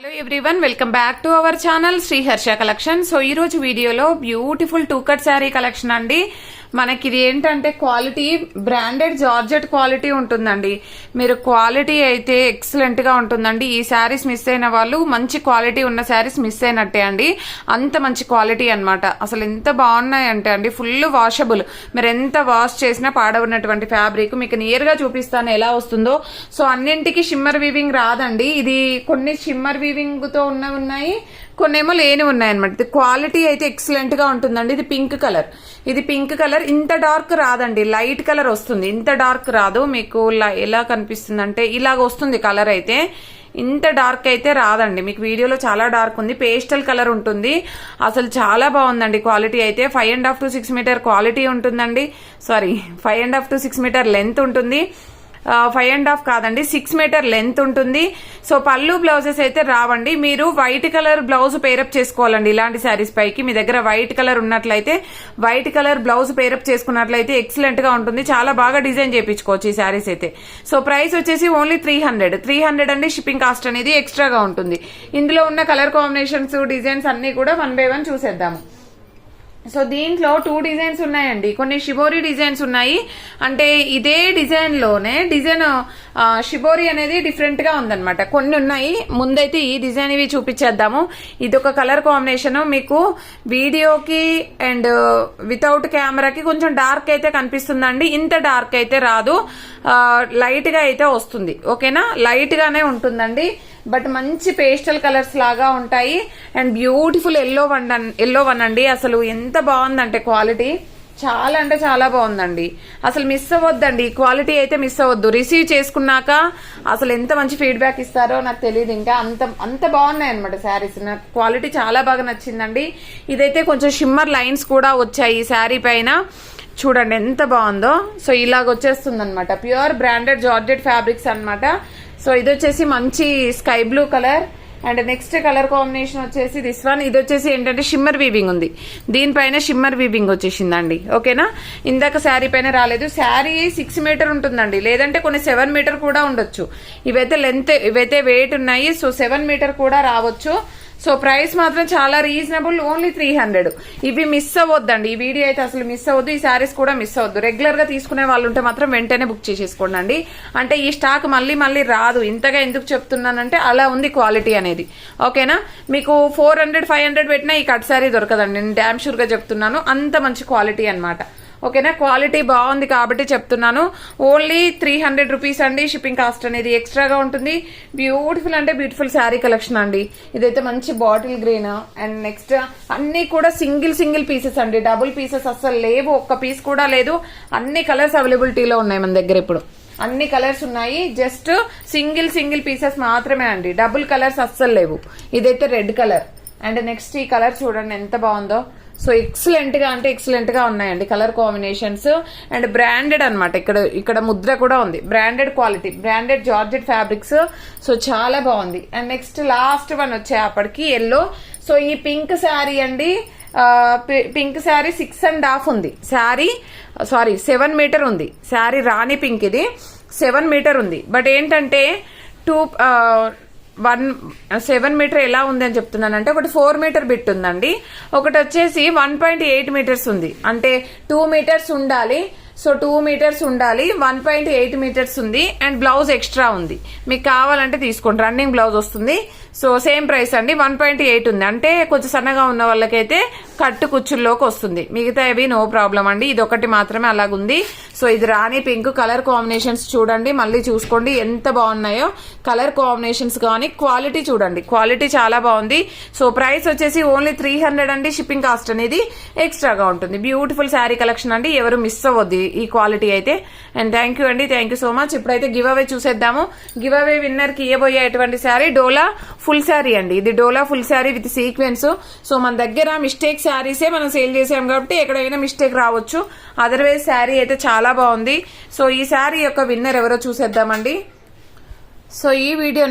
Hello everyone, welcome back to our channel Shri Harsha collection. So ఈ రోజు వీడియోలో beautiful two cut sari collection అండి. మనకి ఇది ఏంటంటే క్వాలిటీ బ్రాండెడ్ జార్జెట్ క్వాలిటీ ఉంటుందండి. మీరు క్వాలిటీ అయితే ఎక్సలెంట్ గా ఉంటుందండి. ఈ శారీస్ మిస్ అయిన వాళ్ళు మంచి క్వాలిటీ ఉన్న శారీస్ మిస్ అయినట్టే అండి. అంత మంచి క్వాలిటీ అన్నమాట. అసలు ఎంత బాగున్నాయి అంటే అండి, ఫుల్ వాషబుల్. మీరు ఎంత వాష్ చేసినా పాడవున్నటువంటి ఫ్యాబ్రిక్ మీకు నియర్ గా చూపిస్తాను ఎలా వస్తుందో. సో అన్నింటికి షిమ్మర్ వీవింగ్ రాదండి. ఇది కొన్ని షిమ్మర్ వీవింగ్ తో ఉన్నాయి, కొన్నేమో లేని ఉన్నాయన్నమాట. క్వాలిటీ అయితే ఎక్సలెంట్ గా ఉంటుందండి. ఇది పింక్ కలర్, ఇది పింక్ కలర్. ఇంత డార్క్ రాదండి, లైట్ కలర్ వస్తుంది. ఇంత డార్క్ రాదు. మీకు ఎలా కనిపిస్తుంది అంటే ఇలాగ వస్తుంది కలర్ అయితే. ఇంత డార్క్ అయితే రాదండి. మీకు వీడియోలో చాలా డార్క్ ఉంది, పేస్టల్ కలర్ ఉంటుంది. అసలు చాలా బాగుందండి క్వాలిటీ అయితే. 5.5 to 6 మీటర్ క్వాలిటీ ఉంటుందండి. సారీ, 5.5 to 6 మీటర్ లెంత్ ఉంటుంది. 5.5 కాదండి, 6 మీటర్ లెంత్ ఉంటుంది. సో పళ్ళు బ్లౌజెస్ అయితే రావండి. మీరు వైట్ కలర్ బ్లౌజ్ పేరప్ చేసుకోవాలండి ఇలాంటి శారీస్ పైకి. మీ దగ్గర వైట్ కలర్ ఉన్నట్లయితే వైట్ కలర్ బ్లౌజ్ పేరప్ చేసుకున్నట్లయితే ఎక్సలెంట్ గా ఉంటుంది. చాలా బాగా డిజైన్ చేయించుకోవచ్చు ఈ శారీస్ అయితే. సో ప్రైస్ వచ్చేసి ఓన్లీ 300 అండి. షిప్పింగ్ కాస్ట్ అనేది ఎక్స్ట్రాగా ఉంటుంది. ఇందులో ఉన్న కలర్ కాంబినేషన్స్, డిజైన్స్ అన్ని కూడా 1 by 1 చూసేద్దాము. సో దీంట్లో 2 డిజైన్స్ ఉన్నాయండి. కొన్ని షిబోరి డిజైన్స్ ఉన్నాయి. అంటే ఇదే డిజైన్ లోనే డిజైన్ షిబోరి అనేది డిఫరెంట్ గా ఉందన్నమాట. కొన్ని ఉన్నాయి. ముందైతే ఈ డిజైన్ ఇవి చూపించేద్దాము. ఇది ఒక కలర్ కాంబినేషన్. మీకు వీడియోకి అండ్ వితౌట్ కెమెరాకి కొంచెం డార్క్ అయితే కనిపిస్తుందండి. ఇంత డార్క్ అయితే రాదు, లైట్ గా అయితే వస్తుంది. ఓకేనా, లైట్ గానే ఉంటుందండి. బట్ మంచి పేస్టల్ కలర్స్ లాగా ఉంటాయి. అండ్ బ్యూటిఫుల్ ఎల్లో వన్ అండి. అసలు ఎంత బాగుందంటే క్వాలిటీ, చాలా అంటే చాలా బాగుందండి. అసలు మిస్ అవ్వద్దండి, క్వాలిటీ అయితే మిస్ అవ్వద్దు. రిసీవ్ చేసుకున్నాక అసలు ఎంత మంచి ఫీడ్బ్యాక్ ఇస్తారో నాకు తెలియదు. ఇంకా అంత బాగున్నాయి అనమాట శారీస్. నాకు క్వాలిటీ చాలా బాగా నచ్చిందండి. ఇదైతే కొంచెం షిమ్మర్ లైన్స్ కూడా వచ్చాయి ఈ శారీ పైన. చూడండి ఎంత బాగుందో. సో ఇలాగ వచ్చేస్తుంది అనమాట. ప్యూర్ బ్రాండెడ్ జార్జెట్ ఫ్యాబ్రిక్స్ అనమాట. సో ఇది వచ్చేసి మంచి sky blue colour. And next colour combination వచ్చేసి దిస్ వన్. ఇది వచ్చేసి ఏంటంటే షిమ్మర్ వీవింగ్ ఉంది, దీనిపైన షిమ్మర్ వీవింగ్ వచ్చేసిందండి. ఓకేనా, ఇందాక శారీ పైన రాలేదు. శారీ 6 మీటర్ ఉంటుందండి, లేదంటే కొన్ని 7 మీటర్ కూడా ఉండొచ్చు. ఇవైతే లెంత్, ఇవైతే వెయిట్ ఉన్నాయి. సో 7 మీటర్ కూడా రావచ్చు. సో ప్రైస్ మాత్రం చాలా రీజనబుల్, ఓన్లీ 300. ఇవి మిస్ అవ్వద్దండి. ఈ వీడియో అయితే అసలు మిస్ అవ్వద్దు. ఈ శారీస్ కూడా మిస్ అవ్వద్దు. రెగ్యులర్ గా తీసుకునే వాళ్ళు ఉంటే మాత్రం వెంటనే బుక్ చేసేసుకోండి. అంటే ఈ స్టాక్ మళ్ళీ రాదు. ఇంతగా ఎందుకు చెప్తున్నానంటే అలా ఉంది క్వాలిటీ అనేది. ఓకేనా, మీకు 400-500 పెట్టినా ఈ కట్ శారీ దొరకదండి. నేను డామ్ షూర్ గా చెప్తున్నాను. అంత మంచి క్వాలిటీ అనమాట. ఓకేనా, క్వాలిటీ బాగుంది కాబట్టి చెప్తున్నాను. ఓన్లీ 300 రూపీస్ అండి. షిప్పింగ్ కాస్ట్ అనేది ఎక్స్ట్రాగా ఉంటుంది. బ్యూటిఫుల్ అంటే బ్యూటిఫుల్ శారీ కలెక్షన్ అండి. ఇదైతే మంచి బాటిల్ గ్రీన్. అండ్ నెక్స్ట్ అన్ని కూడా సింగిల్ పీసెస్ అండి. డబుల్ పీసెస్ అస్సలు లేవు, ఒక్క పీస్ కూడా లేదు. అన్ని కలర్స్ అవైలబిలిటీలో ఉన్నాయి మన దగ్గర. ఇప్పుడు అన్ని కలర్స్ ఉన్నాయి, జస్ట్ సింగిల్ పీసెస్ మాత్రమే అండి. డబుల్ కలర్స్ అస్సలు లేవు. ఇదైతే రెడ్ కలర్. అండ్ నెక్స్ట్ ఈ కలర్ చూడండి ఎంత బాగుందో. సో ఎక్సలెంట్ గా అంటే ఎక్సలెంట్ గా ఉన్నాయండి కలర్ కాంబినేషన్స్. అండ్ బ్రాండెడ్ అనమాట. ఇక్కడ ముద్ర కూడా ఉంది. Branded quality, branded georgette fabrics. So చాలా బాగుంది. అండ్ నెక్స్ట్ లాస్ట్ వన్ వచ్చేప్పటికి ఎల్లో. సో ఈ పింక్ శారీ అండి. పింక్ శారీ 6.5 ఉంది. శారీ 7 మీటర్ ఉంది. శారీ రాణి పింక్, ఇది 7 మీటర్ ఉంది. బట్ ఏంటంటే 7 మీటర్ ఎలా ఉంది అని చెప్తున్నానంటే, ఒకటి 4 మీటర్ బిట్ ఉందండి, ఒకటి వచ్చేసి 1.8 మీటర్స్ ఉంది. అంటే 2 మీటర్స్ ఉండాలి. సో 2 మీటర్స్ ఉండాలి. 1.8 మీటర్స్ ఉంది. అండ్ బ్లౌజ్ ఎక్స్ట్రా ఉంది. మీకు కావాలంటే తీసుకోండి, రన్నింగ్ బ్లౌజ్ వస్తుంది. సో సేమ్ ప్రైస్ అండి. 1.8 ఉంది. అంటే కొంచెం సన్నగా ఉన్న వాళ్ళకైతే కట్టు కుచ్చుల్లోకి వస్తుంది. మిగతా ఇవి నో ప్రాబ్లం అండి. ఇది ఒకటి మాత్రమే అలాగుంది. సో ఇది రాణి పింక్. కలర్ కాంబినేషన్స్ చూడండి, మళ్ళీ చూసుకోండి ఎంత బాగున్నాయో కలర్ కాంబినేషన్స్. కానీ క్వాలిటీ చూడండి, క్వాలిటీ చాలా బాగుంది. సో ప్రైస్ వచ్చేసి ఓన్లీ 300 అండి. షిప్పింగ్ కాస్ట్ అనేది ఎక్స్ట్రాగా ఉంటుంది. బ్యూటిఫుల్ శారీ కలెక్షన్ అండి. ఎవరు మిస్ అవ్వద్దు ఈ క్వాలిటీ అయితే. అండ్ థ్యాంక్ యూ అండి, థ్యాంక్ యూ సో మచ్. ఇప్పుడైతే గివ్ అవే చూసేద్దాము. గివ్ అవే విన్నర్ కి ఇవ్వబోయేటువంటి శారీ డోలా ఫుల్ శారీ అండి. ఇది డోలా full sari with sequence. So మన దగ్గర మిస్టేక్ శారీసే మనం సేల్ చేసాం కాబట్టి ఎక్కడైనా మిస్టేక్ రావచ్చు. అదర్వైజ్ శారీ అయితే చాలా బాగుంది. సో ఈ శారీ యొక్క విన్నర్ ఎవరో చూసేద్దామండి. సో ఈ వీడియో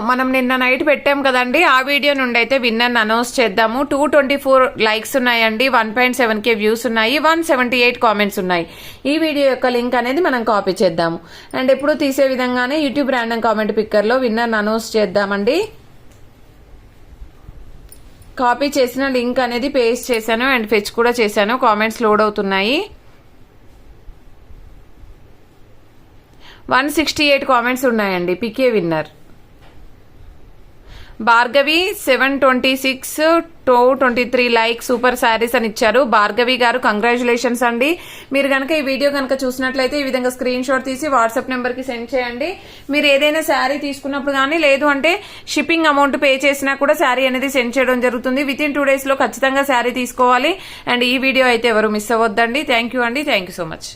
మనం నిన్న నైట్ పెట్టాం కదండి, ఆ వీడియో నుండి అయితే విన్నర్ అనౌన్స్ చేద్దాము. 224 లైక్స్ ఉన్నాయండి, 1.7K వ్యూస్ ఉన్నాయి, 178 కామెంట్స్ ఉన్నాయి. ఈ వీడియో యొక్క లింక్ అనేది మనం కాపీ చేద్దాము. అండ్ ఎప్పుడు తీసే విధంగానే యూట్యూబ్ ర్యాండమ్ కామెంట్ పిక్కర్ లో విన్నర్ అనౌన్స్ చేద్దామండి. కాపీ చేసిన లింక్ అనేది పేస్ట్ చేశాను అండ్ ఫెచ్ కూడా చేశాను. కామెంట్స్ లోడ్ అవుతున్నాయి. 168 కామెంట్స్ ఉన్నాయండి. PK winner. Bhargavi 726 223 like super saris అని ఇచ్చారు. భార్గవి గారు కంగ్రాచులేషన్స్ అండి. మీరు కనుక ఈ వీడియో కనుక చూసినట్లయితే ఈ విధంగా స్క్రీన్ షాట్ తీసి వాట్సాప్ నెంబర్ కి సెండ్ చేయండి. మీరు ఏదైనా శారీ తీసుకున్నప్పుడు కానీ లేదు అంటే షిప్పింగ్ అమౌంట్ పే చేసినా కూడా శారీ అనేది సెండ్ చేయడం జరుగుతుంది. విత్ ఇన్ 2 days లో ఖచ్చితంగా శారీ తీసుకోవాలి. అండ్ ఈ వీడియో అయితే ఎవరు మిస్ అవ్వద్దండి. థ్యాంక్ యూ అండి. Thank you so much.